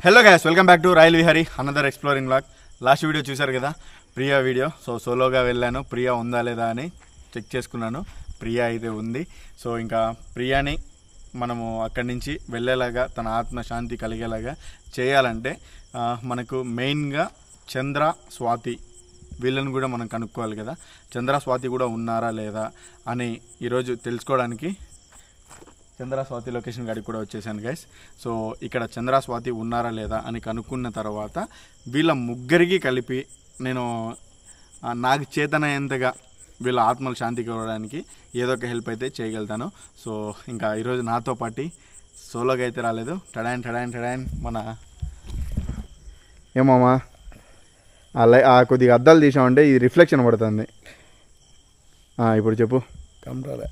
Hello guys, welcome back to royal Vihari another exploring blog. Last video చూశారు కదా, Priya video. సోలోగా వెళ్ళాను, ప్రియా ఉందా లేదా అని చెక్ చేసుకున్నాను. ప్రియా అయితే ఉంది. సో ఇంకా ప్రియాని మనము అక్కడి నుంచి వెళ్ళేలాగా, తన ఆత్మశాంతి కలిగేలాగా చేయాలంటే మనకు మెయిన్గా చంద్ర, స్వాతి వీళ్ళని కూడా మనం కనుక్కోవాలి కదా. చంద్ర, స్వాతి కూడా ఉన్నారా లేదా అని ఈరోజు తెలుసుకోవడానికి చంద్ర, స్వాతి లొకేషన్ కాడికి కూడా వచ్చేసాను గైస్. సో ఇక్కడ చంద్ర, స్వాతి ఉన్నారా లేదా అని కనుక్కున్న తర్వాత వీళ్ళ ముగ్గురికి కలిపి నేను నాకు చేతనయ్యేంతగా వీళ్ళ ఆత్మలు శాంతి కావడానికి ఏదో ఒక హెల్ప్ అయితే చేయగలుగుతాను. సో ఇంకా ఈరోజు నాతో పాటు సోలోగా అయితే రాలేదు. టడాన్ మన ఏమమ్మా కొద్దిగా అద్దాలు తీసామంటే ఇది రిఫ్లెక్షన్ పడుతుంది. ఇప్పుడు చెప్పు. కంపలే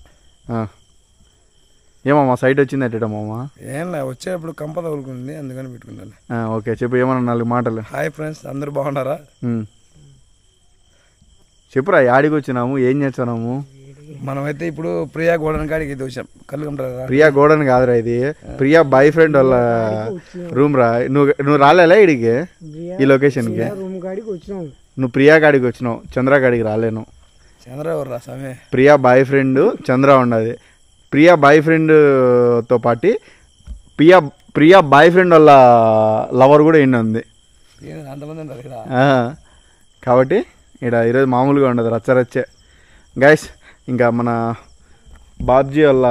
ఏమమ్మా సైట్ వచ్చింది అట్టేటమ్మా? ఏం లే, వచ్చేటప్పుడు కంప తగులుకుంది, అందుకని పెట్టుకున్నాను. ఓకే చెప్పు, ఏమన్నా 4 మాటలు. హాయ్ ఫ్రెండ్స్, అందరు బాగున్నారా? చెప్పురా, యాడికి వచ్చినాము, ఏం చేస్తున్నాము? మనమైతే ఇప్పుడు ప్రియా గోడన్ కాడికి అయితే వచ్చాం. కళ్ళు కంటారా? ప్రియా గోడన్ కాదురా, ఇది ప్రియా బాయ్ ఫ్రెండ్ వాళ్ళ రూమ్ రా. నువ్వు రాలేలా ఇడికి, ఈ లొకేషన్కి? నువ్వు ప్రియా కాడికి వచ్చినావు, చంద్ర కాడికి రాలేను. చంద్ర ఎవరు రా స్వామి? ప్రియా బాయ్ ఫ్రెండ్ చంద్ర ఉండదు. ప్రియా బాయ్ ఫ్రెండ్తో పాటు ప్రియా బాయ్ ఫ్రెండ్ వాళ్ళ లవర్ కూడా ఇన్ని ఉంది. అంతమంది ఉన్నారు ఇక్కడ. కాబట్టి ఇక్కడ ఈరోజు మామూలుగా ఉండదు, రచ్చరచ్చే గైస్. ఇంకా మన బాబ్జీ వాళ్ళ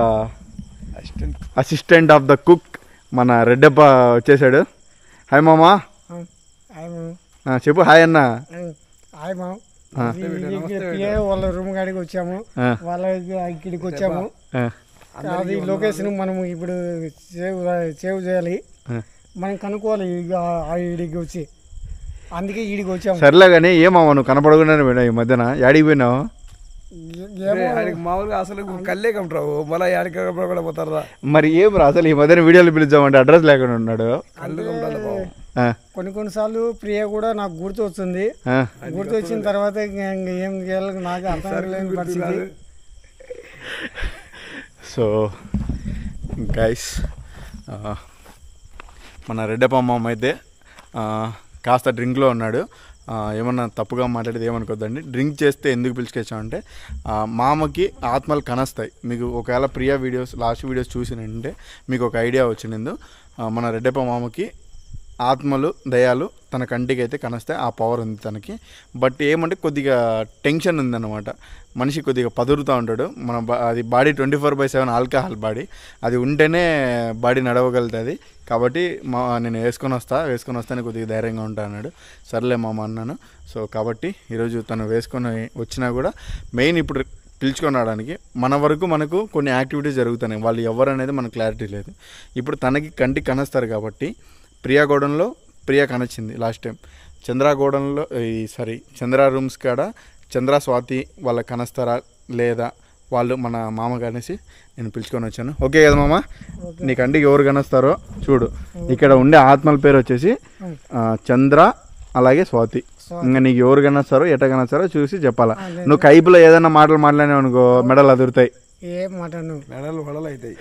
అసిస్టెంట్ ఆఫ్ ద కుక్ మన రెడ్డప్ప వచ్చేసాడు. హాయ్ మామా. చెప్పు హాయ్ అన్న. హాయ్ మామ. వాళ్ళ రూమ్ కాడికి వచ్చాము, వాళ్ళ ఇక్కడికి వచ్చాము. అది లొకేషన్ మనం ఇప్పుడు సేవ్ చేయాలి, మనం కనుక్కోవాలి ఈడికి వచ్చి, అందుకే ఈడికి వచ్చాము. సర్లే కానీ ఏమమ్మా నువ్వు కనపడకుండానే పోయినావు ఈ మధ్యన, యాడికి పోయినావు? మామూలుగా అసలు కళ్ళే కంటావు, మళ్ళీ యాడికి కూడా పోతారా? మరి ఏం రా అసలు ఈ మధ్యన వీడియోలు పిలిచామంటే అడ్రస్ లేకుండా ఉన్నాడు. కొన్నిసార్లు ప్రియ కూడా నాకు గుర్తు వస్తుంది. గుర్తు వచ్చిన తర్వాత ఏం చేయాలి నాకు అర్థం లేని పరిస్థితి. సో గైస్, మన రెడ్డప్ప మామ అయితే కాస్త డ్రింక్లో ఉన్నాడు. ఏమన్నా తప్పుగా మాట్లాడితే ఏమనుకోద్దండి. డ్రింక్ చేస్తే ఎందుకు పిలుచుకొచ్చామంటే మామకి ఆత్మలు కనస్తాయి. మీకు ఒకవేళ ప్రియా వీడియోస్ లాస్ట్ వీడియోస్ చూసినంటే మీకు ఒక ఐడియా వచ్చింది. మన రెడ్డప్ప మామకి ఆత్మలు, దయాలు తన కంటికి అయితే కనస్తాయి, ఆ పవర్ ఉంది తనకి. బట్ ఏమంటే కొద్దిగా టెన్షన్ ఉందన్నమాట. మనిషి కొద్దిగా పదురుతూ ఉంటాడు. అది బాడీ 24/7 ఆల్కహాల్ బాడీ, అది ఉంటేనే బాడీ నడవగలుగుతుంది. కాబట్టి నేను వేసుకొని వస్తాను కొద్దిగా ధైర్యంగా ఉంటా అన్నాడు. సర్లే మామ అన్నాను. సో కాబట్టి ఈరోజు తను వేసుకొని వచ్చినా కూడా మెయిన్ ఇప్పుడు పిలుచుకొని రావడానికి మన వరకు మనకు కొన్ని యాక్టివిటీస్ జరుగుతున్నాయి. వాళ్ళు ఎవరు అనేది మనకు క్లారిటీ లేదు. ఇప్పుడు తనకి కంటికి కనస్తారు కాబట్టి ప్రియా గోడన్లో ప్రియా కనొచ్చింది లాస్ట్ టైం. చంద్ర రూమ్స్ కాడ చంద్ర, స్వాతి వాళ్ళకి కనస్తారా లేదా వాళ్ళు మన మామ కనేసి నేను పిలుచుకొని వచ్చాను. ఓకే కదా మామ? నీ కంటికి ఎవరు కనస్తారో చూడు. ఇక్కడ ఉండే ఆత్మల పేరు వచ్చేసి చంద్ర అలాగే స్వాతి. ఇంకా నీకు ఎవరు కనస్తారో ఎట్ట కనస్తారో చూసి చెప్పాలా. నువ్వు కైపులో ఏదైనా మాటలు మాట్లాడినావు అనుకో, మెడలు అదురుతాయి. ఏం మాట్లాడు, మెడలు వడలు అవుతాయి.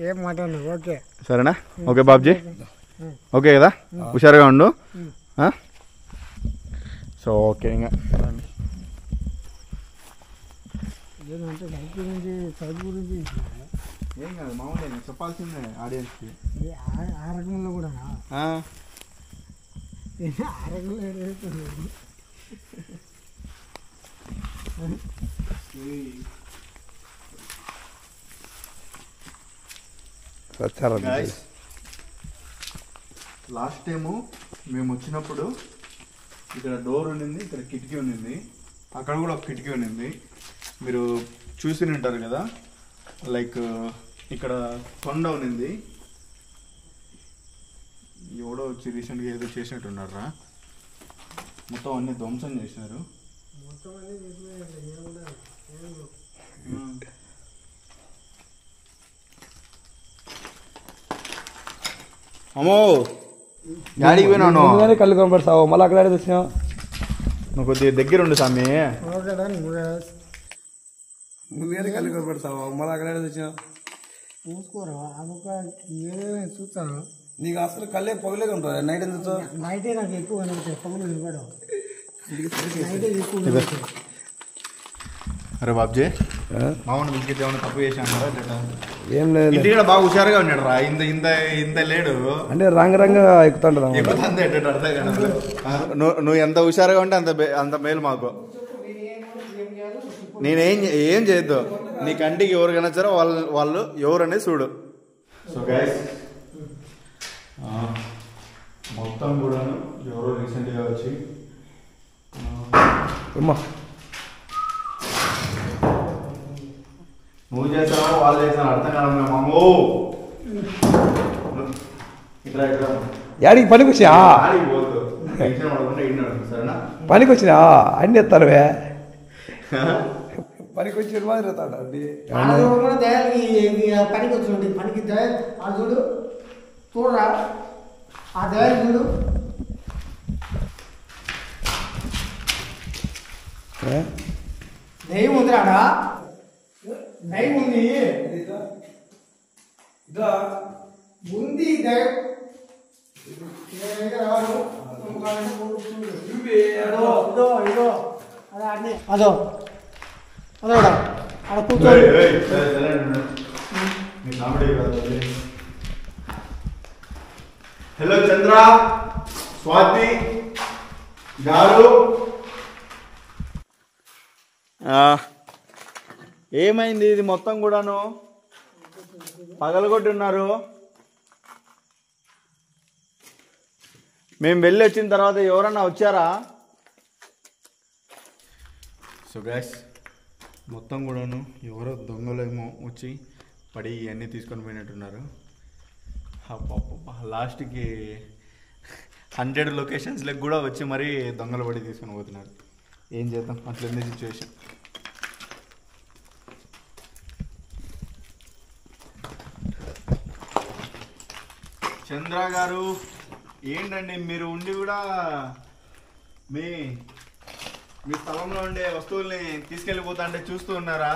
ఏం మాట్లాడు. ఓకే సరేనా? ఓకే బాబ్జీ, ఓకే కదా? హుషారుగా ఉండు. సో ఓకే, ఇంకా ఏం కాదు మామూలు చెప్పాల్సిందే ఆడియన్స్కి. ఆ రకంలో కూడా లాస్ట్ టైము మేము వచ్చినప్పుడు ఇక్కడ డోర్ ఉండింది, ఇక్కడ కిటికీ ఉండింది, అక్కడ కూడా ఒక కిటికీ ఉండింది. మీరు చూసి ఉంటారు కదా. లైక్ ఇక్కడ కొండ ఉన్నింది. ఎవడో వచ్చి రీసెంట్గా ఏదో చేసినట్టున్నారా, మొత్తం అన్ని ధ్వంసం చేసినారు. అమ్మో యాడికి పోయినావు? కళ్ళు కనపడతావు, మళ్ళీ అక్కడ వచ్చినావు. నువ్వు కొద్దిగా దగ్గర ఉండు సామి. నువ్వేది కళ్ళు కనపడతావు, మళ్ళీ అక్కడ వచ్చినావు. చూసుకోరా, అదొక ఏదైనా చూస్తాను. నీకు అసలు కళ్ళే పొగలేగా ఉంటుంది నైట్ ఎందుకు నైటే నాకు ఎక్కువ కనబడతాయి పగులు వినపడవు నైటే ఎక్కువ కనబడతాయి. అరే బాబ్జీ మామూలు బిస్కెట్ ఏమైనా తప్పు చేశాను ఏం లేదు ఇంటి కూడా బాగా హుషారుగా ఉన్నాడు రా. ఇంత ఇంత ఇంత లేడు అంటే రంగరంగా ఎక్కుతుంటది ఎక్కుతుంది ఏంటంటే అర్థం కాదు. నువ్వు ఎంత హుషారుగా ఉంటే అంత అంత మేలు మాకు. నేనేం ఏం చేయొద్దు, నీ కంటికి ఎవరు కనొచ్చారో వాళ్ళు ఎవరు అనేది చూడు. సో గైస్ మొత్తం కూడా ఎవరో రీసెంట్గా వచ్చి నువ్వు చేస్తావో వాళ్ళు చేస్తాను అర్థం కాదు మామూ. ఇట్లా ఇట్లా యాడికి పనికి వచ్చినా ఆడికి పోద్దు, టెన్షన్ పడకుండా ఇన్నాడు సరేనా. పనికి వచ్చినా అన్ని ఎత్తారువే పనికి వచ్చి మాదిరి పనికి వచ్చి పనికి ఆ చూడు చూడరా ఆ దయాలు చూడు. దయ్యం ఉందిరాడా, దయ్యం ఉంది ఉంది దయ్యం. అదో అదోడా అక్కడ కూర్చోండి. హలో చంద్ర, స్వాతి గారు, ఏమైంది? ఇది మొత్తం కూడాను పగలగొట్టి ఉన్నారు. మేము వెళ్ళి వచ్చిన తర్వాత ఎవరన్నా వచ్చారా? సో గైస్ మొత్తం కూడాను ఎవరో దొంగలేమో వచ్చి పడి ఇవన్నీ తీసుకొని పోయినట్టున్నారు. లాస్ట్కి 100 లొకేషన్స్లకు కూడా వచ్చి మరీ దొంగలు పడి తీసుకొని పోతున్నారు. ఏం చేద్దాం, అట్లుంది సిచ్యువేషన్. చంద్ర గారు ఏంటండి మీరు ఉండి కూడా మీ స్థలంలో ఉండే వస్తువుల్ని తీసుకెళ్ళిపోతా అంటే చూస్తూ ఉన్నారా?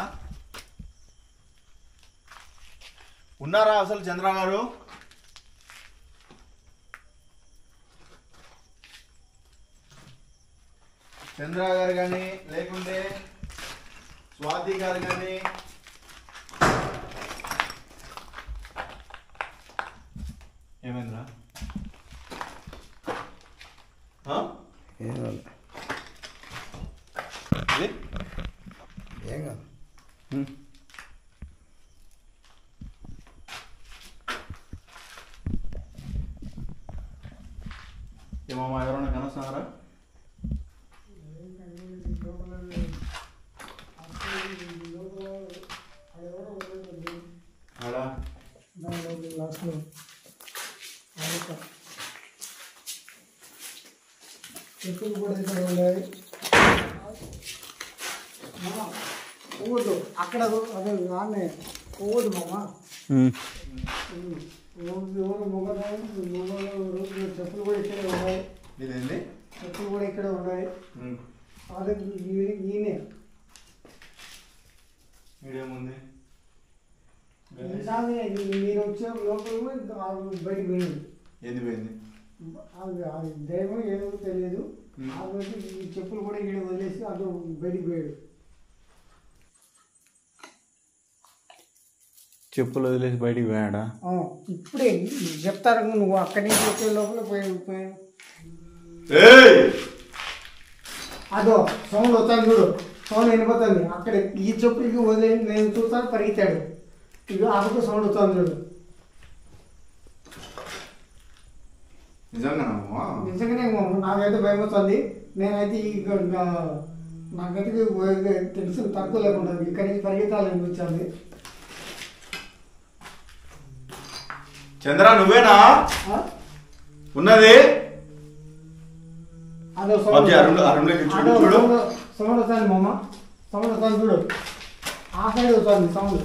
ఉన్నారా అసలు చంద్ర గారు? చంద్ర గారు కానీ లేకుంటే స్వాతి గారు కానీ ఏమైందిరా? ఏం కాదు ఏమమ్మా ఎవరన్నా కనొస్తున్నారా? చెప్పులు కూడా ఇక్కడ ఉన్నాయి. పోవద్దు అక్కడ అదే నాన్నే పోవద్దు మామ. ఎవరు మొగలు చెప్పులు కూడా ఇక్కడే ఉన్నాయి. చెప్పులు కూడా ఇక్కడే ఉన్నాయి. అదే ఈయనే మీరు వచ్చే లోపల బయటకు పోయింది. ఏది పోయింది? అది దైవం ఏదో తెలియదు. ఆ రోజు ఈ చెప్పులు కూడా ఇక్కడ వదిలేసి అటు బయటికి పోయాడు. చెప్పులు వదిలేసి బయటికి పోయాడా? ఇప్పుడే చెప్తారు, నువ్వు అక్కడి నుంచి వచ్చే లోపల పోయావు. అదో సౌండ్ వస్తాను చూడు, సౌండ్ వినిపోతుంది. అక్కడ ఈ చెప్పులకి వదిలేసి నేను చూస్తాను పరిగెత్తాడు. ఇక ఆకు సౌండ్ వస్తాను చూడు. నిజంగానే నాకైతే భయం వస్తుంది. నేనైతే నాకైతే తెలుసు తక్కువ లేకుండా ఇక్కడి నుంచి పరిగెత్తాలనిపించింది. చంద్ర నువ్వేనా ఉన్నది? అదో సౌండ్ వస్తుంది మామ, సౌండ్ వస్తుంది చూడు. ఆ సైడ్ వస్తుంది సౌండ్.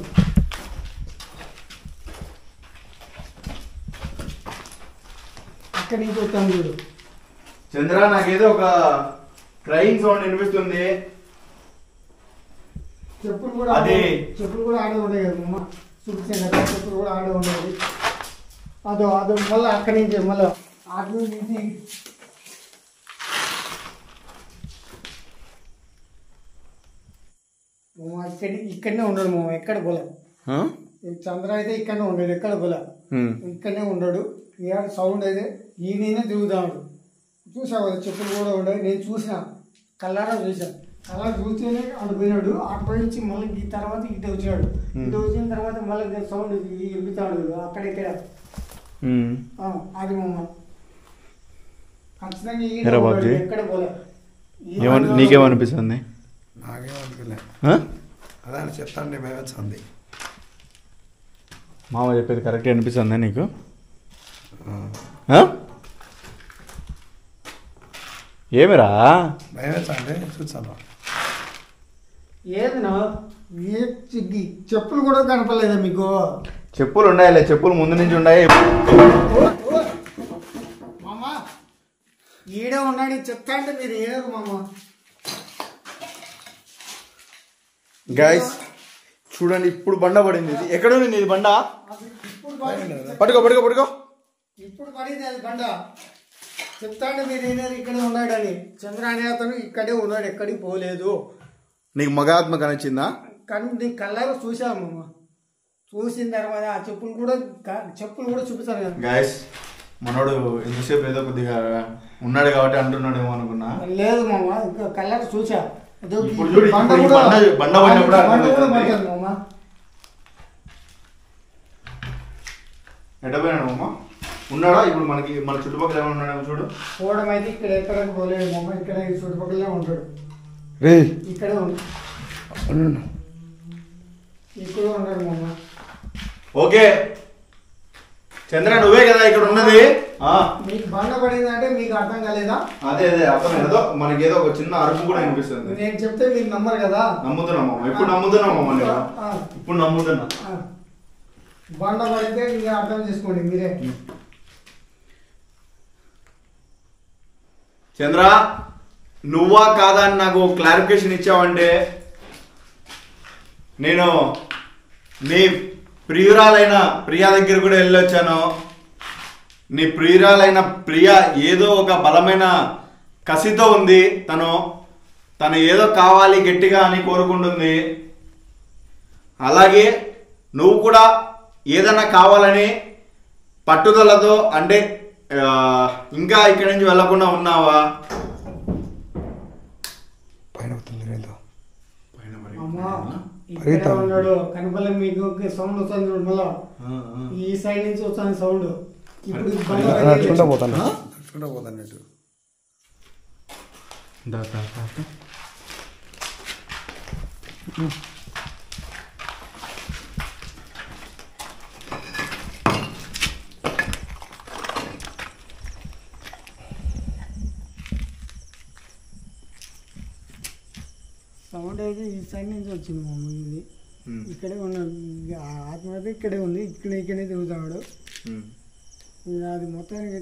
అక్కడి నుంచి వస్తాను చూడు. చంద్ర నాకేదో ఒక క్రైమ్ సౌండ్ వినిపిస్తుంది. చెప్పులు కూడా ఆడే ఉన్నాయి కదా మామ, చూపించాను కదా, చెప్పులు కూడా ఆడే ఉండేది. అదో మళ్ళీ అక్కడి నుంచి మళ్ళీ అటు నుంచి ఇక్కడనే ఉండడు మామ, ఎక్కడ పోలే. చంద్ర అయితే ఇక్కడనే ఉండడు, ఎక్కడ పోలే, ఇక్కడనే ఉండడు. ఇక సౌండ్ అయితే ఈయనైనా తిరుగుతాడు. చూసా కదా చెప్పులు కూడా ఉండవు, నేను చూసిన కల్లారా చూసాను. అలా చూస్తేనే అటు పోయినాడు. అటు పోయి నుంచి మళ్ళీ ఈ తర్వాత ఇటు వచ్చినాడు. ఇటు వచ్చిన తర్వాత మళ్ళీ సౌండ్ ఎగుతాడు అక్కడెక్కడ. అది మామ ఖచ్చితంగా ఎక్కడ పోలే. నీకేమనిపిస్తుంది? నాకేమనిపించలే, అదే చెప్తాంటే భయవచ్చింది. మామ చెప్పేది కరెక్ట్ అనిపిస్తుందా నీకు? ఏమిరా భయవచ్చంటే చూసాను. ఏదినా చెప్పులు కూడా కనపడలేదా మీకు? చెప్పులు ఉన్నాయిలే, చెప్పులు ముందు నుంచి ఉన్నాయి. మామ ఈడే ఉన్నాడు చెప్తా అంటే మీరు ఏడారు మామ. గైస్ చూడండి, ఇప్పుడు బండ పడింది. ఇది ఎక్కడ ఉంది? ఇది బండ పట్టుకో పట్టుకో పట్టుకో. ఇప్పుడు పడింది అది బండ. చెప్తా అంటే మీరు ఏనారు ఇక్కడే ఉన్నాడని. చంద్ర అనే అతను ఇక్కడే ఉన్నాడు, ఎక్కడికి పోలేదు. నీకు మగాత్మ కనిచ్చిందా? కానీ నీ కళ్ళగా చూసాము మామ. చూసిన తర్వాత ఆ చెప్పులు కూడా చూపిస్తాను కదా. గైస్ మనోడు ఎంతసేపు ఏదో కొద్దిగా ఉన్నాడు కాబట్టి అంటున్నాడేమో అనుకున్నా. లేదు మామ, ఇంకా కళ్ళగా చూసా. బండ పడినప్పుడు ఎట్టపోయినాడు మామ? ఉన్నాడా ఇప్పుడు? మన చుట్టుపక్కల ఏమైనా ఉన్నాడేమో చూడు. పోవడం అయితే ఇక్కడ ఎక్కడికి పోలేదు మామ, ఇక్కడ ఈ చుట్టుపక్కలనే ఉంటాడు. ఇక్కడే ఉన్నాడు, ఇక్కడ ఉన్నాడు మామ. ఓకే చంద్ర, నువ్వే కదా ఇక్కడ ఉన్నది? మీకు బండ పడింది అంటే మీకు అర్థం కాలేదా? అదే అర్థం. ఏదో మనకి ఏదో ఒక చిన్న అరుపు కూడా అనిపిస్తుంది. నేను చెప్తే మీరు నమ్మరు కదా. నమ్ముతున్నామా? ఇప్పుడు నమ్ముతున్నామా? ఇప్పుడు నమ్ముతున్నా. బండ పడితే ఇంకా అర్థం చేసుకోండి మీరే. చంద్ర, నువ్వా కాదా అని నాకు క్లారిఫికేషన్ ఇచ్చావంటే నేను నీ ప్రియురాలైన ప్రియా దగ్గర కూడా వెళ్ళొచ్చాను. నీ ప్రియురాలైన ప్రియ ఏదో ఒక బలమైన కసితో ఉంది. తను ఏదో కావాలి గట్టిగా అని కోరుకుంటుంది. అలాగే నువ్వు కూడా ఏదైనా కావాలని పట్టుదలతో, అంటే ఇంకా ఇక్కడి నుంచి వెళ్ళకుండా ఉన్నావా? ఉన్నాడు కనపల్ల మీకు సౌండ్ వస్తుంది మళ్ళా. ఈ సైడ్ నుంచి వస్తుంది సౌండ్. ఇప్పుడు పోతాను. సౌండ్ అయితే ఈ సైడ్ నుంచి వచ్చింది మామూలు. ఇది ఇక్కడే ఉన్నాడు, ఆత్మ అయితే ఇక్కడే ఉంది. ఇక్కడే తిరుగుతాడు. అది మొత్తానికి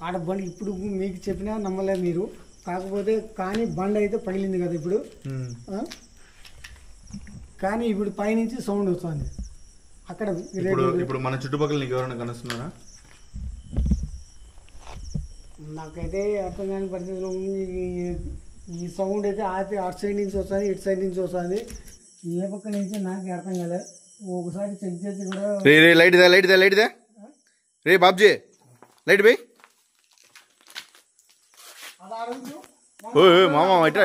ఆడ బండి ఇప్పుడు మీకు చెప్పినా నమ్మలేదు మీరు. కాకపోతే కానీ బండి అయితే పగిలింది కదా ఇప్పుడు. కానీ ఇప్పుడు పైనుంచి సౌండ్ వస్తుంది అక్కడ. ఇప్పుడు మన చుట్టుపక్కల నీకు ఎవరైనా కనిస్తున్నారా? నాకైతే అర్థం కాని పరిస్థితిలో ఈ సౌండ్ అయితే అటు సైడ్ నుంచి వస్తుంది, ఇటు సైడ్ నుంచి వస్తుంది. ఏ పక్క నుంచి నాకు అర్థం కాలేదు. ఒకసారి చెక్ చేసి కూడా light ray Babji, light by. మామ ఇట్రా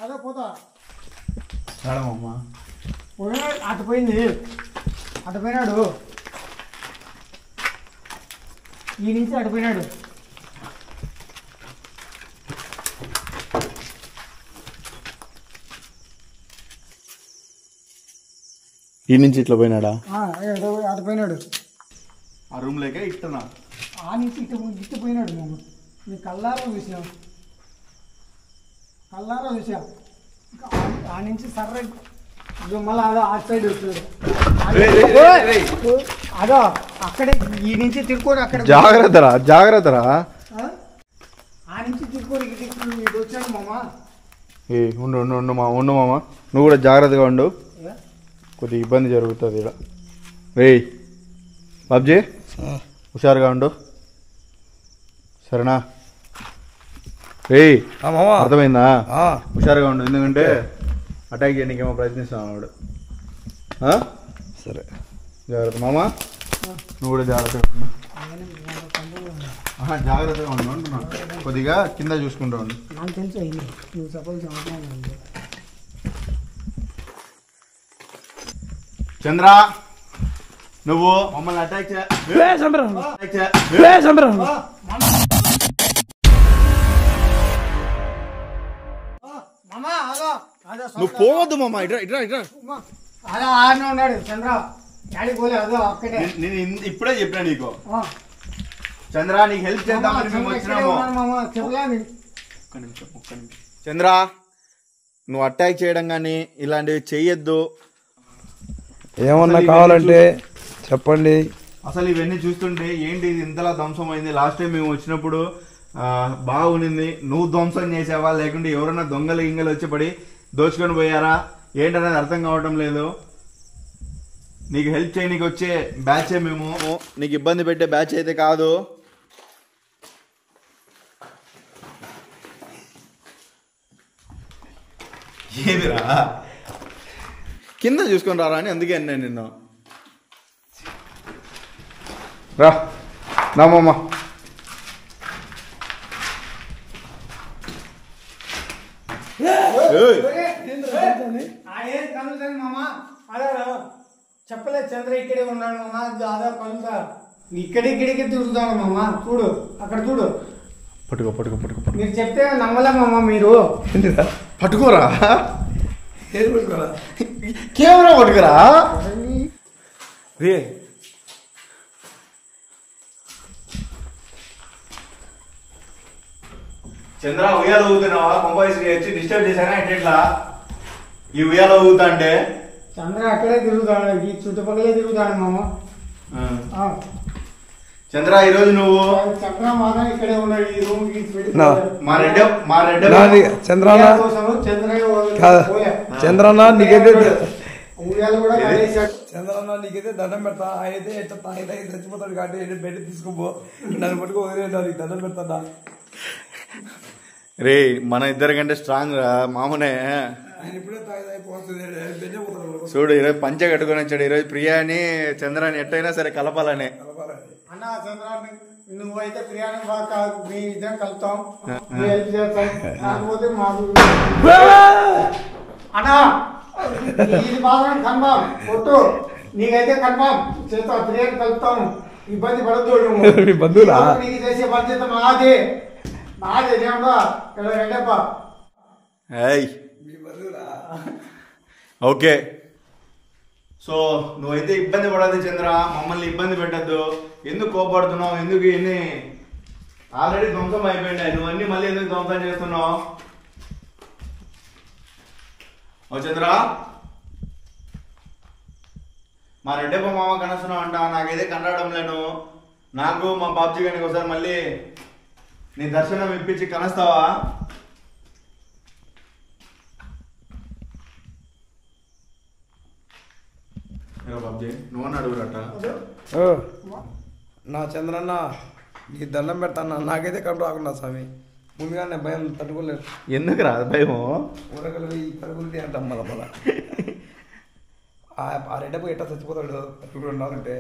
అదే పోతా పోయినా అటు పోయింది, అటు పోయినాడు. ఈ నుంచి అటు పోయినాడు. ఈ నుంచి ఇట్లా పోయినాడా? అటు పోయినాడు. ఆ రూమ్ లేక ఇట్టనా? ఆ నుంచి ఇటు పోయినాడు. మేము మీ కల్లారా చూసాం, ఆ నుంచి సర్ర మళ్ళీ అదో అటు సైడ్ వస్తుంది. అదో అక్కడే ఈ నుంచి తిరుక్కొని అక్కడ జాగ్రత్తరా. ఆ నుంచి తిరుక్కొని ఇటు వచ్చాడు మామ. ఉండు మామ, నువ్వు కూడా జాగ్రత్తగా ఉండు. కొద్దిగా ఇబ్బంది జరుగుతుంది ఇక్కడ. రే బాబ్జీ హుషారుగా ఉండు, సరేనా? ఏయ్ అర్థమైందా? హుషారుగా ఉండు, ఎందుకంటే అటాక్ చేయడానికేమో ప్రయత్నిస్తాను వాడు. సరే జాగ్రత్త మామా, నువ్వు కూడా జాగ్రత్తగా ఉండు. జాగ్రత్తగా ఉండు అంటున్నాను, కొద్దిగా కింద చూసుకుంటూ ఉండు. నాకు తెలుసు నువ్వు సపోజ్ చంద్ర, నువ్వు మమ్మల్ని అటాక్ నువ్వు పోవద్దు మామ, ఇట్రా ఇట్రా ఇట్రా. అలా ఆడనే ఉన్నాడు చంద్ర, డాడీ పోలే అదో అక్కడే. నేను ఇప్పుడే చెప్పినా నీకు, చంద్ర నీకు హెల్ప్ చేద్దామని మేము వచ్చినాము. చంద్ర, నువ్వు అటాక్ చేయడం కానీ ఇలాంటివి చెయ్యొద్దు. ఏమన్నా కావాలంటే చెప్పండి. అసలు ఇవన్నీ చూస్తుంటే ఏంటి ఇది ఇంతలా ధ్వంసం అయింది? లాస్ట్ టైం మేము వచ్చినప్పుడు బాగుంది, నువ్వు ధ్వంసం చేసావా లేకుంటే ఎవరైనా దొంగలు గింగలు వచ్చి పడి దోచుకొని పోయారా ఏంటనేది అర్థం కావటం లేదు. నీకు హెల్ప్ చేయనీకి వచ్చే బ్యాచే మేము, నీకు ఇబ్బంది పెట్టే బ్యాచ్ అయితే కాదు. ఏదిరా కింద చూసుకొని రారా అని అందుకే అన్నా నిన్ను. రా నామమ్మ, చెప్పలేదు చంద్ర ఇక్కడే ఉన్నాడు మామ, అదా కలుగుతా ఇక్కడికి తిరుగుతాడు మామ. చూడు అక్కడ చూడు, పట్టుకో పట్టుకో పట్టుకో. మీరు చెప్తే నమ్మలేమమ్మా మీరు. పట్టుకోరా, కెమెరా పట్టుకురా. రే చంద్ర, ఉయ్యాలు ఊగుతున్నావా? మొబైల్స్ వచ్చి డిస్టర్బ్ చేశానా ఎట్లా? ఈ ఉయ్యాలు ఊగుతా అంటే చంద్ర అక్కడే తిరుగుతాడు, ఈ చుట్టుపక్కలే తిరుగుతాడు మామ. చంద్ర ఈరోజు నువ్వు చంద్ర మాత్రం ఇక్కడే ఉన్నాడు, ఈ రూమ్ చంద్రన్న నీకైతే కూడా చంద్రన్న నీకైతే దండం పెడతా. అయితే ఎట్లా తాగితే చచ్చిపోతాడు కాబట్టి బయట తీసుకోపో, నన్ను పట్టుకో వదిలేదు, నీకు దండం పెడతా. రే మన ఇద్దరి కంటే స్ట్రాంగ్ రా మామనే. చూడు ఈరోజు పంచె కట్టుకొని వచ్చాడు. ఈరోజు ప్రియాని చంద్రాన్ని ఎట్టయినా సరే కలపాలని. అన్న చంద్ర, నువ్వైతే ప్రియాని బాగా మీ ఇద్దరం కలుపుతాం, హెల్ప్ చేస్తాం. కాకపోతే మాకు అన్నా ఇది మాత్రం కన్ఫామ్ కొట్టు, నీకైతే కన్ఫామ్ చేస్తాం, ప్రియాని కలుపుతాం. ఇబ్బంది పడద్దు, బంధువులా నీకు చేసే బాధ్యత మాది. నాదే దేవుడా ఇక్కడ రెడ్డప్ప. ఓకే, సో నువ్వైతే ఇబ్బంది పడద్దు చంద్ర, మమ్మల్ని ఇబ్బంది పెట్టద్దు. ఎందుకు కోపడుతున్నావు? ఎందుకు ఇన్ని ఆల్రెడీ ధ్వంసం అయిపోయింది, నువ్వన్నీ మళ్ళీ ఎందుకు ధ్వంసం చేస్తున్నావు? ఓ చంద్ర, మా రెడ్డప్ప మామ కనస్తున్నావు అంట, నాకైతే కనరావడం లేను. నాకు మా బాబ్జీ గారికి ఒకసారి మళ్ళీ నీ దర్శనం ఇప్పించి కనస్తావా? బాబ్జీ నువ్వన్నా అడుగురట. నా చంద్రన్న నీకు దండం పెడతాను, నాకైతే కడుపు రాకుండా స్వామి. ముందుగా నేను భయం తట్టుకోలేదు. ఎందుకు రా భయము? ఊరగలు ఈ పరుగులు అంటాం మళ్ళా మళ్ళా. ఆ రెడ్డపు ఎట్లా చచ్చిపోతాడు అంటే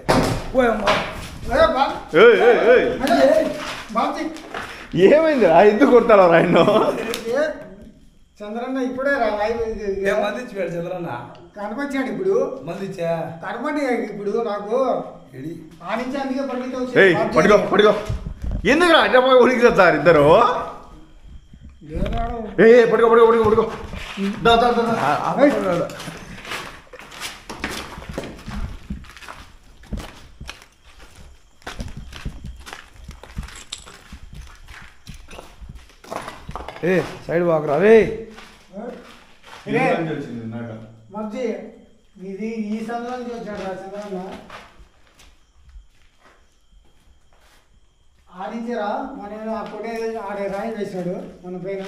ఏమైందిరా? ఎందుకు కొడతాడు రాయను? చంద్రన్న ఇప్పుడే మందిచ్చాడు. చంద్రన్న కనపచ్చాడు ఇప్పుడు, మందిచ్చా కనపడి ఇప్పుడు నాకు ఆ నుంచి అందుకే పట్టుకో పట్టుకో. ఎందుకు రా ఉనికి సార్ ఇద్దరు? పట్టుకో పట్టుకో పట్టుకో పట్టుకో. సైడ్ వాకరా రే. మర్జీ ఇది ఈ సందులో నుంచి వచ్చాడు రా చంద్రన్న. ఆడించరా మన అప్పుడే ఆడే రాయి వేశాడు మన పైన.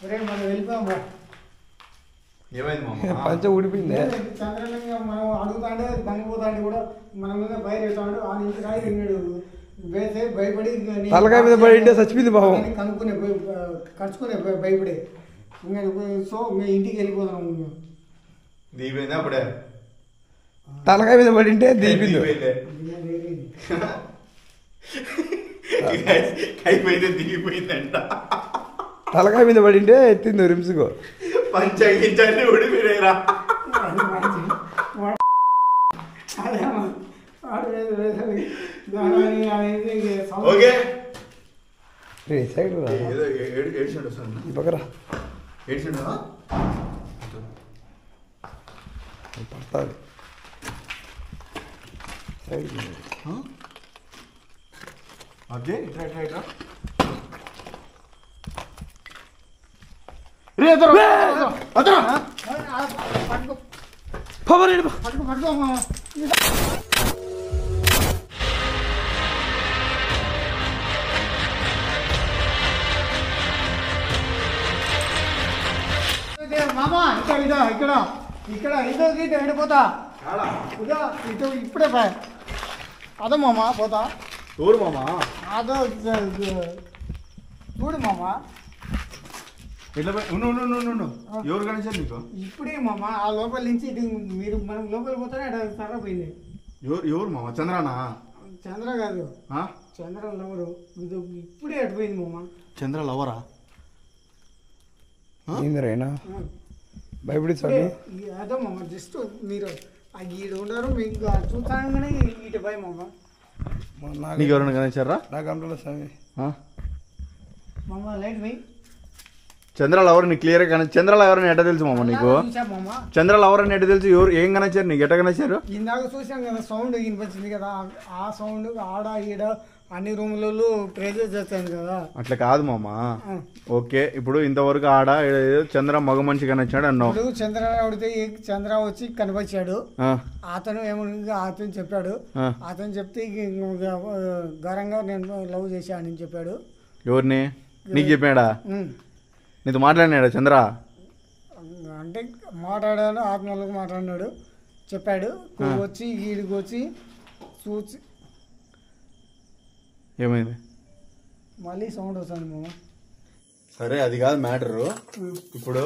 ఒరే మనం వెళ్ళిపోయాం ఏమైంది మామ? పంచ ఊడిపోయింది. చంద్రలింగం మనం అడుగుతాంటే బంగిపోతాంటే కూడా మన మీద బయలుతాడు ఆ నుంచి రాయి తిన్నాడు వేసే భయపడి తలకాయ మీద పడి ఉంటే చచ్చిపోయింది బాబు. కనుక్కునే ఖర్చుకునే భయపడే ఇంకా సో మేము ఇంటికి వెళ్ళిపోతాం. దీపోయింది అప్పుడే తలకాయ మీద పడి ఉంటే దిగిపోయింది. అయిపోయింది దిగిపోయిందంట. తలకాయ మీద పడి ఉంటే ఎత్తింది రిమ్స్కో. పంచాయతీ ఊడిపోయినా ఓకే సైడ్ ఏడ్చాడు సార్ ఈ పక్కరా ఏడ్చాడు పడతాది సైడ్ అదే ఇట్రా ఇట్రా ఇట్రా మామా ఇక్కడ ఇదో ఇక్కడ ఇక్కడ ఇదో గీత ఎండిపోతా ఇదో ఇటు ఇప్పుడే బాయ్ అదో మామా పోతా ఊరు మామా అదో చూడు మామా ఎట్లా ఉండు ఎవరు కనిపించారు నీకు ఇప్పుడే మామా ఆ లోపల నుంచి ఇటు మీరు మనం లోపల పోతానే అక్కడ సర్రపోయింది. ఎవరు మామ? చంద్రనా? చంద్ర కాదు చంద్ర లవరు ఇది ఇప్పుడే అటుపోయింది మామా. చంద్ర లవరా? ఏందిరైనా భయపడిస్తాడు. అదో మామ జస్ట్ మీరు ఈడు ఉండరు మీకు చూస్తాగానే ఇటు భయం మామ. నీకు ఎవరైనా కనిపించారా? నాకు అంటలే స్వామి. మామ లైట్ పోయి చంద్రాలు ఎవరు నీకు క్లియర్గా కన చంద్రాలు ఎవరైనా ఎట్ట తెలుసు మామ నీకు? చంద్రాలు ఎవరైనా ఎట్ట తెలుసు? ఎవరు ఏం కనొచ్చారు నీకు? ఎట్ట కనొచ్చారు? ఇందాక చూసాం కదా సౌండ్ వినిపించింది కదా ఆ సౌండ్ ఆడ ఈడ అన్ని రూమ్లలో ప్రెజర్ చేస్తాను కదా. అట్లా కాదు మామ. ఓకే ఇప్పుడు ఇంతవరకు ఆడ చంద్ర మగ మనిషి కనొచ్చాడు అన్నావు. ఇప్పుడు చంద్ర అడిగితే చంద్ర వచ్చి కనిపించాడు. అతను ఏమన్నా అతను చెప్పాడు. అతను చెప్తే ఘరంగా నేను లవ్ చేశానని చెప్పాడు. ఎవరిని? నీకు చెప్పాడా? నీతో మాట్లాడినాడా చంద్ర? అంటే మాట్లాడాడు ఆత్మలకు మాట్లాడినాడు చెప్పాడు. వచ్చి వీడికి వచ్చి చూసి ఏమైంది? మళ్ళీ సౌండ్ వస్తుంది మామ. సరే అది కాదు మ్యాటరు. ఇప్పుడు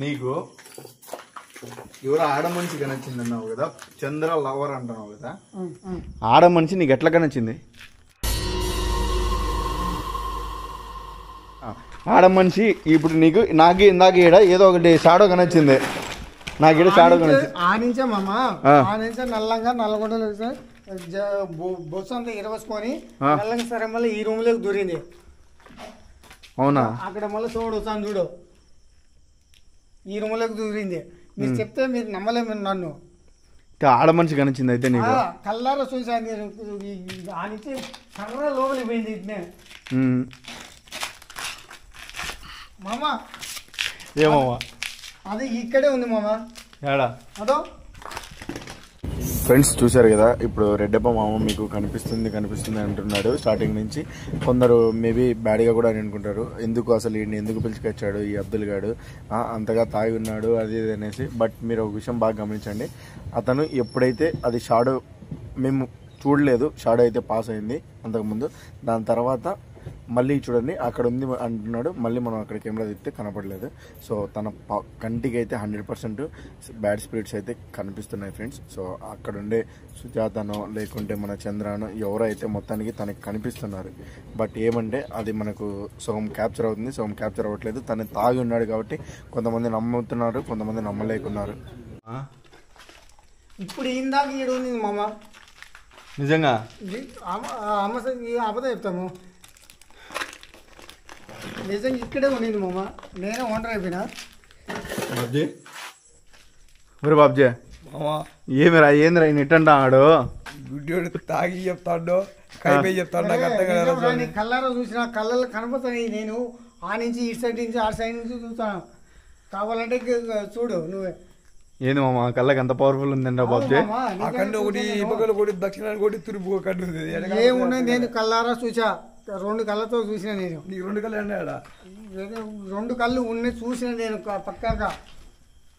నీకు ఎవరు ఆడ మనిషి కనొచ్చింది అన్నావు కదా, చంద్ర లవర్ అంటున్నావు కదా, ఆడ మనిషి నీకు ఎట్లా కనొచ్చింది? ఆడ మనిషి ఇప్పుడు నీకు నాకు ఇందాక ఈడ ఏదో ఒకటి షాడో కనొచ్చింది. నాకు ఈడ షాడో కనొచ్చింది. ఆ నుంచే మామ ఆ నుంచే నల్లంగా నల్లగొండలు బొస్సు అంతా ఇరవసుకొని నల్లంగా సరే మళ్ళీ ఈ రూమ్ లోకి దూరింది. అవునా? అక్కడ మళ్ళీ సౌండ్ వస్తాను చూడు ఈ రూమ్ లోకి దూరింది. మీరు చెప్తే మీరు నమ్మలేము నన్ను. ఆడ మనిషి కనొచ్చింది అయితే నీకు? కల్లారా చూసాను ఆ నుంచి కర్ర లోపలికి పోయింది ఇట్నే మామ. ఏమమ్మా? అది ఇక్కడే ఉంది మామ. ఏడా? అదో ఫ్రెండ్స్ చూశారు కదా, ఇప్పుడు రెడ్డప్ప మామ మీకు కనిపిస్తుంది అంటున్నాడు స్టార్టింగ్ నుంచి. కొందరు మేబీ బ్యాడ్గా కూడా అని అనుకుంటారు, ఎందుకు అసలు ఈయన్ని ఎందుకు పిలుచుకొచ్చాడు ఈ అబ్దుల్ గాడు, అంతగా తాగి ఉన్నాడు అది ఇది అనేసి. బట్ మీరు ఒక విషయం బాగా గమనించండి, అతను ఎప్పుడైతే అది షాడో మేము చూడలేదు, షాడో అయితే పాస్ అయింది అంతకుముందు, దాని తర్వాత మళ్ళీ చూడండి అక్కడ ఉంది అంటున్నాడు, మళ్ళీ మనం అక్కడ కెమెరా తిప్పితే కనపడలేదు. సో తన కంటికి అయితే 100% బ్యాడ్ స్పిరిట్స్ అయితే కనిపిస్తున్నాయి ఫ్రెండ్స్. సో అక్కడ ఉండే సుజాతనో లేకుంటే మన చంద్రానో ఎవరైతే మొత్తానికి తనకి కనిపిస్తున్నారు. బట్ ఏమంటే అది మనకు సగం క్యాప్చర్ అవుతుంది, సగం క్యాప్చర్ అవ్వట్లేదు. తను తాగి ఉన్నాడు కాబట్టి కొంతమంది నమ్ముతున్నారు, కొంతమంది నమ్మలేకున్నారు. ఇప్పుడు ఇందాక ఈడు ఉంది మామ. నిజంగా అమ్మ అబద్ధం చెప్తాము, నిజంగా ఇక్కడే ఉండేది మామ. నేనే ఓనర్ అయిపోయినా. బాబ్జీ మరి బాబ్జీ ఏమిరా ఏందిరా ఈయన ఇట్టంటాడు? గుడ్డోడు తాగి చెప్తాడు, కైపోయి చెప్తాడు. నాకు అర్థం కాదు. కళ్ళారా చూసిన కళ్ళల్లో కనపడుతున్నాయి. నేను ఆ నుంచి ఈ సైడ్ నుంచి ఆ సైడ్ నుంచి చూస్తాను. కావాలంటే చూడు నువ్వే. ఏంది మామ కళ్ళకి అంత పవర్ఫుల్ ఉందండి బాబ్జీ? ఆ కన్ను ఒకటి ఇపకలు ఒకటి దక్షిణానికి ఒకటి తురుపు కన్ను ఉంది. ఏమున్నాయి నేను కళ్ళారా చూసా, 2 కళ్ళతో చూసిన. నేను నీకు 2 కళ్ళు అన్నాడా? 2 కళ్ళు ఉన్నాయి చూసిన నేను పక్కాగా.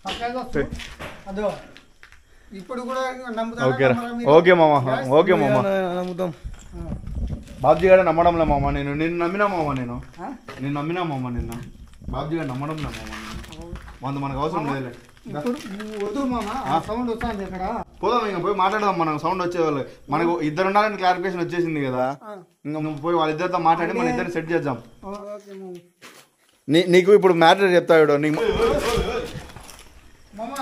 పక్కగా వస్తూ అదో ఇప్పుడు కూడా ఓకే ఓకే మామ ఓకే మామ నమ్ముతాం. బాబ్జీ గారు నమ్మడంలే మామ నిన్ను నమ్మినా మామ నేను నమ్మినా మామ నిన్న బాబ్జీ గారు నమ్మడంలే మామ మనకు అవసరం లేదులే. ఇప్పుడు వద్దు మామ సౌండ్ వస్తుంది ఇక్కడ. పోదాం ఇంకా పోయి మాట్లాడదాం. మనం సౌండ్ వచ్చేవాళ్ళు మనకు ఇద్దరు ఉన్నారని క్లారిఫికేషన్ వచ్చేసింది కదా. ఇంకా నువ్వు పోయి వాళ్ళిద్దరితో మాట్లాడి మన ఇద్దరు సెట్ చేద్దాం. ఓకే మామ. నీకు ఇప్పుడు మ్యాటర్ చెప్తాడు నీకు. మామ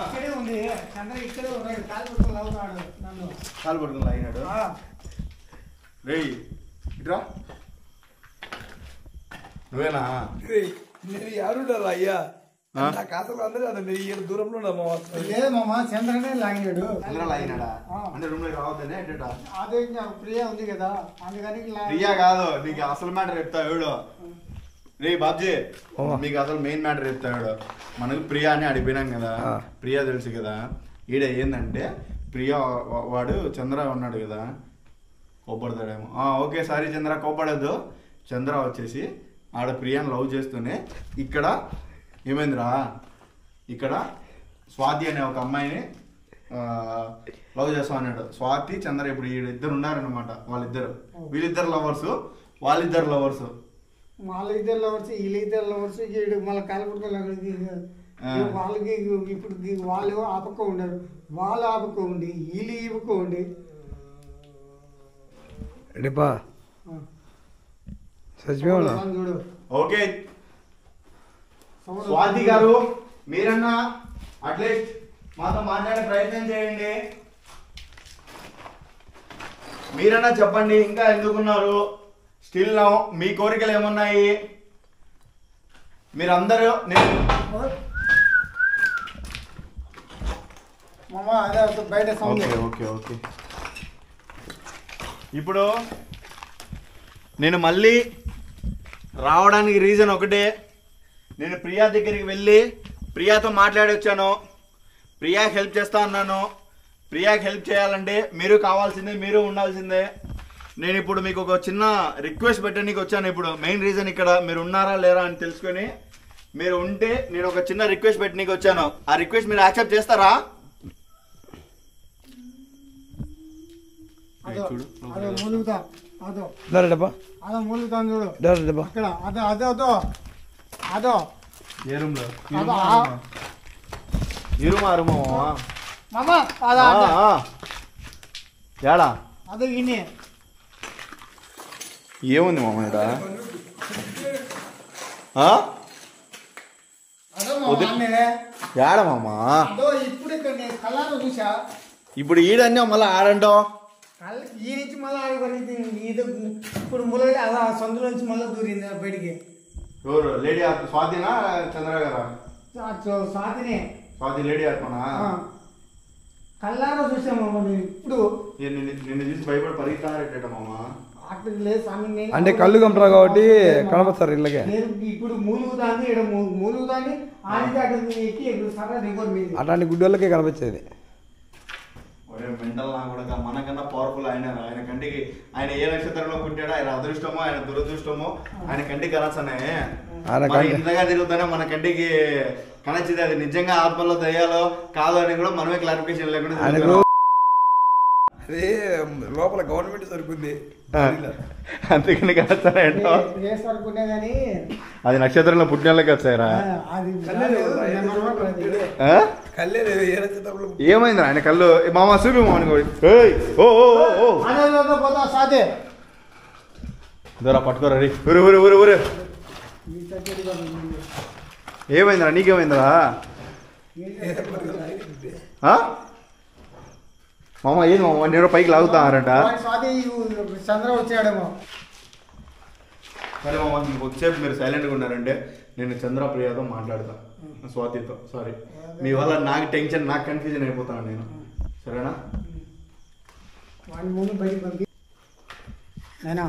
ఇక్కడే ఉంది చంద్ర ఇక్కడే ఉన్నాడు కాలు పట్టుకుని లాగుతున్నాడు నన్ను. కాలు పట్టుకుని లాగినాడు రేయ్ ఇట్రా నువ్వేనా? నేను ఎవరుంటారు అయ్యా నా ఖాతాలో అందరూ అదే మీరు ఈ దూరంలో ఉన్నా మా లేదు మామ చంద్రనే లాగినాడు. చంద్ర లాగినాడా అంటే రూమ్ లోకి రావద్దనే ఎట్టా? అదే ప్రియా ఉంది కదా అందుకని ప్రియా కాదు నీకు అసలు మ్యాటర్ చెప్తాడు రే బాబ్జీ. మీకు అసలు మెయిన్ మ్యాటర్ చెప్తాడు. మనకు ప్రియా అని అడిగిపోయినాం కదా. ప్రియా తెలుసు కదా. ఈడ ఏంటంటే ప్రియా వాడు చంద్ర ఉన్నాడు కదా కోప్పడతాడేమో. ఓకే సారీ చంద్ర కోప్పడద్దు. చంద్ర వచ్చేసి ఆడ ప్రియాని లవ్ చేస్తూనే ఇక్కడ ఏమైందిరా ఇక్కడ స్వాతి అనే ఒక అమ్మాయిని లవ్ చేస్తా అన్నాడు. స్వాతి చంద్ర ఇప్పుడు ఇద్దరు ఉన్నారనమాట. వీళ్ళిద్దరు లవర్స్ వాళ్ళిద్దరు లవర్స్ వాళ్ళిద్దరు లవర్స్ వీళ్ళిద్దరు లవర్స్ మళ్ళీ కలపడుకోలేదు వాళ్ళకి ఇప్పుడు వాళ్ళు ఆపక ఉండరు వాళ్ళు ఆపక ఉండి వీళ్ళు ఈపక ఉండి రెడీపా సచివేమన్నా చూడు. ఓకే స్వాతి గారు మీరన్నా అట్లీస్ట్ మాతో మాట్లాడే ప్రయత్నం చేయండి. మీరన్నా చెప్పండి ఇంకా ఎందుకున్నారు స్టిల్ నౌ మీ కోరికలు ఏమున్నాయి? మీరందరూ నేను మామ అదే బయట సౌండ్. ఓకే ఓకే ఇప్పుడు నేను మళ్ళీ రావడానికి రీజన్ ఒకటే. నేను ప్రియా దగ్గరికి వెళ్ళి ప్రియాతో మాట్లాడి వచ్చాను. ప్రియాకి హెల్ప్ చేస్తా అన్నాను. ప్రియాకి హెల్ప్ చేయాలంటే మీరు కావాల్సిందే, మీరు ఉండాల్సిందే. నేను ఇప్పుడు మీకు ఒక చిన్న రిక్వెస్ట్ పెట్టడానికి వచ్చాను. ఇప్పుడు మెయిన్ రీజన్ ఇక్కడ మీరు ఉన్నారా లేరా అని తెలుసుకొని మీరు ఉంటే నేను ఒక చిన్న రిక్వెస్ట్ పెట్టడానికి వచ్చాను. ఆ రిక్వెస్ట్ మీరు యాక్సెప్ట్ చేస్తారా? మూలుగుతా అదో రెడీపా అదో మూలుగుతాను చూడు రెడీపా అక్కడ అదో అదో అదో అదో ఏ రూమ్ లో అదో ఈ రూమ్ ఆ రూమ్ మామ అదో ఏడా అదో ఇన్ని ఏముంది మామ ఇక్కడ? అదో మామ ఏడ మామ? అదో ఇప్పుడు ఇక్కడ నేను కళ్ళాలో చూసా. ఇప్పుడు ఈడన్నా మళ్ళీ ఆడంటావు. ఈ నుంచి మళ్ళీ ఆడబడి ఇప్పుడు మురళి అలా సందులో నుంచి మళ్ళీ దూరింది బయటికి. ఎవరు లేడీ ఆత్మ? స్వాతినా చంద్ర గారా? స్వాతినే. స్వాతి లేడీ ఆత్మనా? కళ్ళారో చూసామమ్మ నేను ఇప్పుడు. నిన్ను చూసి భయపడి పరిగెత్తారట మామ. అక్కడ లేదు స్వామి. అంటే కళ్ళు కంపరా కాబట్టి కనపడతారు ఇళ్ళకే. నేను ఇప్పుడు మూలుగుతాంది ఇక్కడ మూలుగుతాంది ఆడితే అక్కడ ఎక్కి ఇప్పుడు సరే రిపోర్ట్ మీద అట్లాంటి గుడ్డోళ్ళకే కనిపించేది. మెంటల్ నా కూడా మనకన్నా పవర్ఫుల్ ఆయన కంటికి ఆయన ఏ నక్షత్రంలో పుట్టాడో ఆయన అదృష్టమో ఆయన దురదృష్టమో ఆయన కంటికి కనొచ్చనే. ఇంతగా తిరుగుతానే మన కంటికి కనొచ్చింది. అది నిజంగా ఆత్మలో దయ్యాలో కాదు అని కూడా మనమే క్లారిఫికేషన్ లేకుండా అదే లోపల గవర్నమెంట్ సరుకుంది అందుకని కనొచ్చానంట. అది నక్షత్రంలో పుట్టినోళ్ళకి వచ్చాయరా? ఏమైంది ఆయన కళ్ళు? మామ చూపి మామూలుగా పట్టుకోరా రీ ఊరు ఊరు ఊరు ఊరు. ఏమైందిరా? నీకేమైందిరా మామ? ఏది మామ నేను పైకి లాగుతారంట. చంద్ర వచ్చాడేమో. సరే మామ ఇంకొచ్చేపు మీరు సైలెంట్గా ఉన్నారంటే నేను చంద్ర ప్రియతో మాట్లాడతా, స్వాతితో. సారీ మీ వల్ల నాకు టెన్షన్, నాకు కన్ఫ్యూజన్ అయిపోతాను నేను. సరేనా? వాడి ముందు బయటికి పంపి నేనా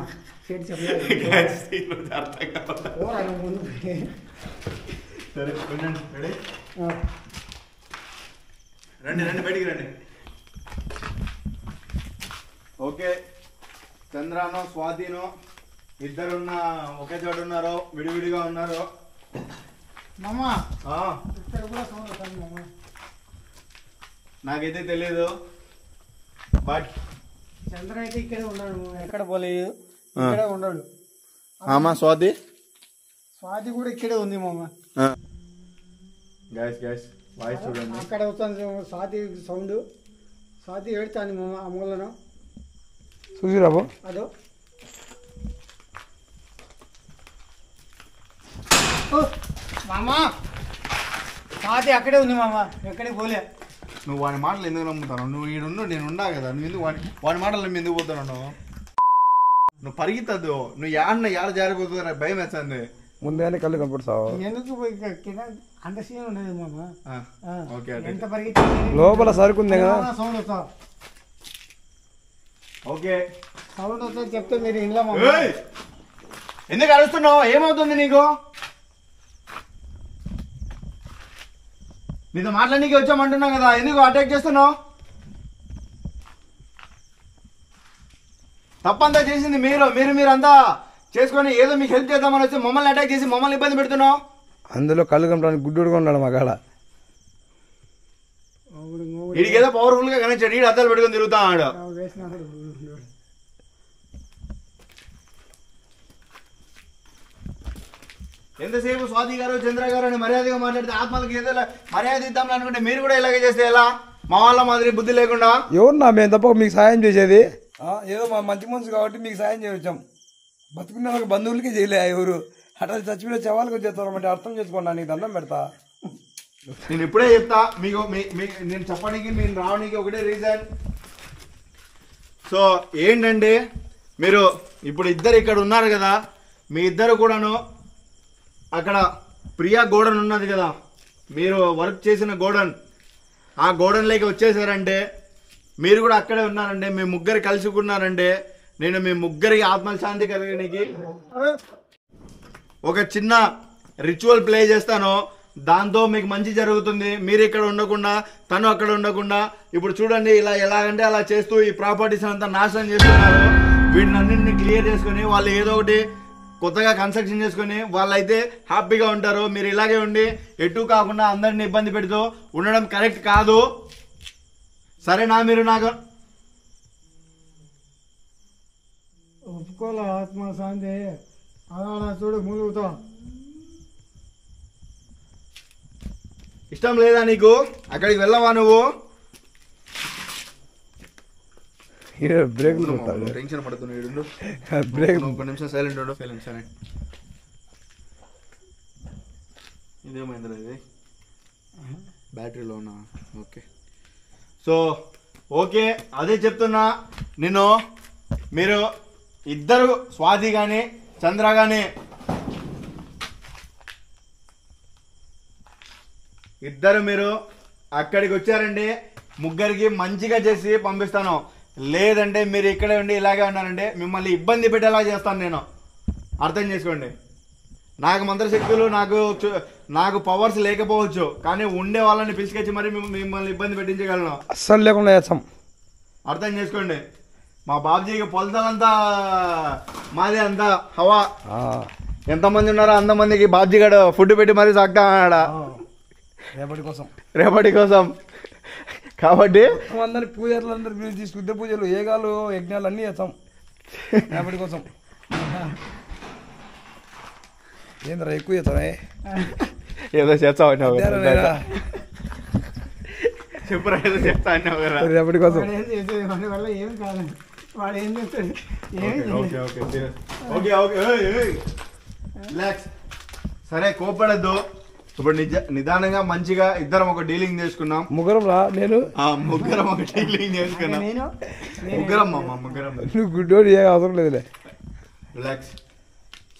సరే రండి రండి బయటికి రండి. ఓకే చంద్రానో స్వాతినో ఇద్దరున్న ఒకే చోట ఉన్నారో విడివిడిగా ఉన్నారో మామ ఇక్కడ కూడా సౌండ్ వస్తుంది మామ. నాకైతే తెలియదు, బట్ చంద్ర అయితే ఇక్కడే ఉన్నాడు మామ, ఎక్కడ పోలేదు, ఇక్కడే ఉన్నాడు. ఆమా స్వాతి స్వాతి కూడా ఇక్కడే ఉంది మామ. గైస్ వాయిస్ చూడండి. అక్కడ వస్తుంది స్వాతి సౌండ్. స్వాతి ఏడుతాంది మామ ఆ మూలను. చూసిరాబు అదో ఓ మామ, స్వాతి అక్కడే ఉంది మామ, ఎక్కడికి పోలే. నువ్వు వాడి మాటలు ఎందుకు నమ్ముతాను? నువ్వు ఈడున్ను, నేను ఉండా కదా, నువ్వు ఎందుకు వాడి మాటలు నమ్మి ఎందుకు పోతాను? నువ్వు పరిగెత్తద్దు, నువ్వు యాడ జారిపోతుంది నాకు భయం వేస్తుంది. ముందే కళ్ళు కనపడతావు. ఎందుకు పోయి కింద అంత సీన్ ఉండదు మామ. ఓకే ఎంత పరిగెత్తి లోపల సరుకుంది కదా. సౌండ్ వస్తా, ఓకే. సౌండ్ వస్తా చెప్తే మీరు ఇంట్లో మామ. ఏయ్! ఎందుకు అరుస్తున్నావు? ఏమవుతుంది నీకు? నీతో మాట్లాడనీకి వచ్చామంటున్నావు కదా, ఎందుకు అటాక్ చేస్తున్నావు? తప్పంతా చేసింది మీరంతా చేసుకొని ఏదో మీకు హెల్ప్ చేద్దామని వచ్చి మమ్మల్ని అటాక్ చేసి మమ్మల్ని ఇబ్బంది పెడుతున్నావు. అందులో కళ్ళు కనపడానికి గుడ్డుగా ఉన్నాడు మా కాడ. వీడికి ఏదో పవర్ఫుల్ గా కనిపించాడు, వీడు అద్దాలు పెట్టుకొని తిరుగుతా ఉన్నాడు. ఎంతసేపు స్వాతి గారు చంద్ర గారు అని మర్యాదగా మాట్లాడితే ఆత్మలకు ఏదో మర్యాద ఇద్దాం అనుకుంటే మీరు కూడా ఇలాగే చేస్తే ఎలా? మా వాళ్ళ మాదిరి బుద్ధి లేకుండా. ఎవరు నా మేము తప్ప మీకు సాయం చేసేది? ఏదో మా మంచి మనసు కాబట్టి మీకు సాయం చేయొచ్చాం. బతుకున్న వాళ్ళకి బంధువులకి చేయలే ఎవరు. అట్లా చచ్చిపోయిన చవాళ్ళకి వచ్చేస్తారు అంటే అర్థం చేసుకోండి, నీకు దండం పెడతా. నేను ఇప్పుడే చెప్తా మీకు, నేను చెప్పడానికి నేను రావడానికి ఒకటే రీజన్. సో ఏంటంటే మీరు ఇప్పుడు ఇద్దరు ఇక్కడ ఉన్నారు కదా, మీ ఇద్దరు కూడాను అక్కడ ప్రియా గోడన్ ఉన్నది కదా, మీరు వర్క్ చేసిన గోడన్, ఆ గోడన్లోకి వచ్చేసారంటే మీరు కూడా అక్కడే ఉన్నారంటే, మీ ముగ్గురు కలిసి ఉన్నారంటే నేను మీ ముగ్గురికి ఆత్మశాంతి కలగడానికి ఒక చిన్న రిచువల్ ప్లే చేస్తాను. దాంతో మీకు మంచి జరుగుతుంది. మీరు ఇక్కడ ఉండకుండా తను అక్కడ ఉండకుండా ఇప్పుడు చూడండి ఇలా ఎలాగంటే అలా చేస్తూ ఈ ప్రాపర్టీస్ అంతా నాశనం చేస్తున్నారు. వీటిని అన్నింటినీ క్లియర్ చేసుకొని వాళ్ళు ఏదో ఒకటి కొత్తగా కన్స్ట్రక్షన్ చేసుకొని వాళ్ళైతే హ్యాపీగా ఉంటారు. మీరు ఇలాగే ఉండి ఎటు కాకుండా అందరిని ఇబ్బంది పెడుతూ ఉండడం కరెక్ట్ కాదు. సరేనా? మీరు నాకు ఒప్పుకోలే ఆత్మ శాంతి. అలా చూడు మూలుగుతా. ఇష్టం లేదా నీకు? అక్కడికి వెళ్ళవా నువ్వు? బ్రేక్ టెన్షన్ పడుతున్నాడు. బ్రేక్ ఒక నిమిషం సైలెంట్ ఉండు. సైలెంట్. ఇదేమైంది ఇది? బ్యాటరీలో ఉన్నా. ఓకే. సో ఓకే, అదే చెప్తున్నా నేను. మీరు ఇద్దరు స్వాతి కానీ చంద్ర కానీ ఇద్దరు మీరు అక్కడికి వచ్చారండి, ముగ్గురికి మంచిగా చేసి పంపిస్తాను. లేదంటే మీరు ఇక్కడే ఉండి ఇలాగే ఉన్నారంటే మిమ్మల్ని ఇబ్బంది పెట్టేలా చేస్తాను నేను. అర్థం చేసుకోండి. నాకు మంత్రశక్తులు నాకు పవర్స్ లేకపోవచ్చు, కానీ ఉండే వాళ్ళని పిలిచుకొచ్చి మరి మిమ్మల్ని ఇబ్బంది పెట్టించగలను. అస్సలు లేకుండా చేస్తాం. అర్థం చేసుకోండి. మా బాబుజీకి పొలతలంతా మాదే, అంతా హవా. ఎంతమంది ఉన్నారో అంతమందికి బాబుజీ గడు ఫుడ్ పెట్టి మరీ సాగుతా అన్నాడా రేపటి కోసం. కాబట్టి అందరి పూజలు అందరు పిలిచి శుద్ధ పూజలు ఏగాలు యజ్ఞాలు అన్నీ చేస్తాం రేపటి కోసం. ఏంద్రా ఎక్కువ చేస్తావే? ఏదో చేస్తావు చెప్పురా, ఏదో చేస్తా అన్నావు కదా రేపటి కోసం. వాడు ఏం చేసేది వాడి వల్ల ఏం కాదు. వాడు ఏం చేస్తాడు? రిలాక్స్. సరే కోపడద్దు. ఇప్పుడు నిదానంగా మంచిగా ఇద్దరం ఒక డీలింగ్ చేసుకున్నాం. ముగ్గురం రా. నేను ముగ్గురం ఒక డీలింగ్ చేసుకున్నాం. ముగ్గురం ముగ్గురం. నువ్వు గుడ్డోడు ఏ అవసరం లేదులే. రిలాక్స్.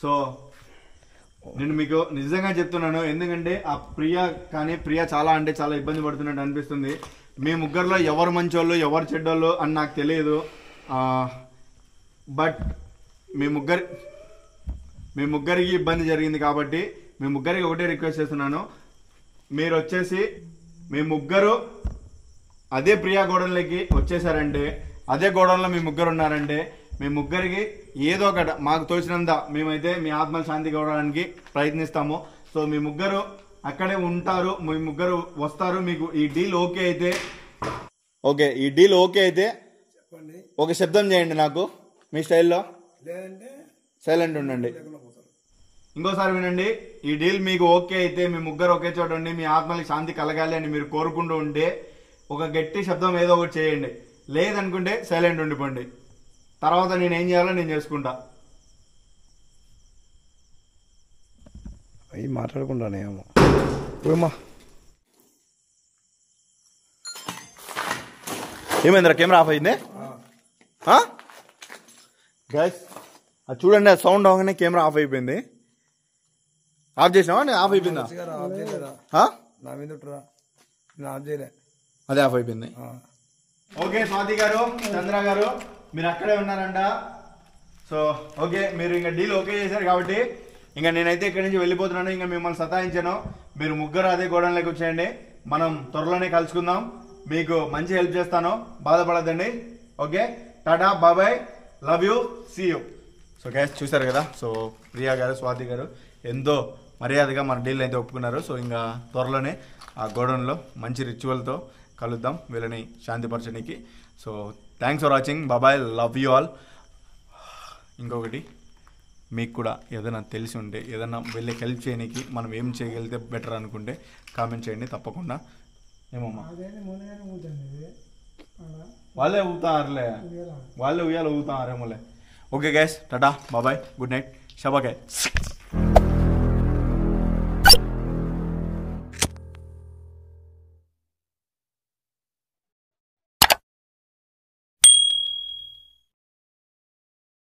సో నేను మీకు నిజంగా చెప్తున్నాను, ఎందుకంటే ఆ ప్రియ చాలా అంటే చాలా ఇబ్బంది పడుతున్నట్టు అనిపిస్తుంది. మీ ముగ్గురులో ఎవరు మంచోళ్ళు ఎవరు చెడ్డోళ్ళు అని నాకు తెలియదు. బట్ మీ ముగ్గురికి ఇబ్బంది జరిగింది కాబట్టి మీ ముగ్గురికి ఒకటే రిక్వెస్ట్ చేస్తున్నాను. మీరు వచ్చేసి మీ ముగ్గురు అదే ప్రియా గోడౌన్లోకి వచ్చేసారంటే, అదే గోడౌన్లో మీ ముగ్గురు ఉన్నారంటే మీ ముగ్గురికి ఏదో ఒకటి మాకు తోచినంత మేమైతే మీ ఆత్మల శాంతి కావడానికి ప్రయత్నిస్తాము. సో మీ ముగ్గురు అక్కడే ఉంటారు, మీ ముగ్గురు వస్తారు. మీకు ఈ డీల్ ఓకే అయితే, ఓకే ఈ డీల్ ఓకే అయితే ఒక శబ్దం చేయండి నాకు మీ స్టైల్లో. సైలెంట్ ఉండండి. ఇంకోసారి వినండి. ఈ డీల్ మీకు ఓకే అయితే, మీ ముగ్గురు ఒకే చోట ఉండి మీ ఆత్మకి శాంతి కలగాలి అని మీరు కోరుకుంటూ ఉంటే ఒక గట్టి శబ్దం ఏదో ఒకటి చేయండి. లేదనుకుంటే సైలెంట్ ఉండిపోండి. తర్వాత నేను ఏం చేయాలో నేను చేసుకుంటా. అవి మాట్లాడుకుంటానేమో. ఏమా ఏమైందిరా, కెమెరా ఆఫ్ అయింది గైస్? అది చూడండి, ఆ సౌండ్ అవగానే కెమెరా ఆఫ్ అయిపోయింది. ఆఫ్ చేసినావా? నేను ఆఫ్ అయిపోయిందా? నా మీద ఉంటురా, నేను ఆఫ్ చేయలే, అదే ఆఫ్ అయిపోయింది. ఓకే స్వాతి గారు, చంద్ర గారు మీరు అక్కడే ఉన్నారంట. సో ఓకే, మీరు ఇంకా డీల్ ఓకే చేశారు కాబట్టి ఇంకా నేనైతే ఇక్కడి నుంచి వెళ్ళిపోతున్నాను. ఇంకా మిమ్మల్ని సతాయించాను. మీరు ముగ్గురు అదే గోడౌన్లోకి వచ్చేయండి. మనం త్వరలోనే కలుసుకుందాం. మీకు మంచి హెల్ప్ చేస్తాను, బాధపడద్దండి. ఓకే, టాటా, బాబాయ్, love you, see you. So guys చూసారు కదా. సో ప్రియా గారు, స్వాతి గారు ఎంతో మర్యాదగా మన డీల్ అయితే ఒప్పుకున్నారు. సో ఇంకా త్వరలోనే ఆ గోడౌన్లో మంచి రిచువల్తో కలుద్దాం వీళ్ళని శాంతిపరచడానికి. సో థ్యాంక్స్ ఫర్ వాచింగ్, బాబాయ్, లవ్ యూ ఆల్. ఇంకొకటి, మీకు కూడా ఏదైనా తెలిసి ఉంటే, ఏదైనా వెళ్ళి హెల్ప్ చేయడానికి మనం ఏం చేయగలిగితే బెటర్ అనుకుంటే కామెంట్ చేయండి తప్పకుండా. ఏమమ్మా వాళ్ళే ఊగుతారులే, వాళ్ళే ఉయ్యాలి ఊగుతారేమోలే. ఓకే గైస్, టాటా, బాబాయ్, గుడ్ నైట్, షబాయ్.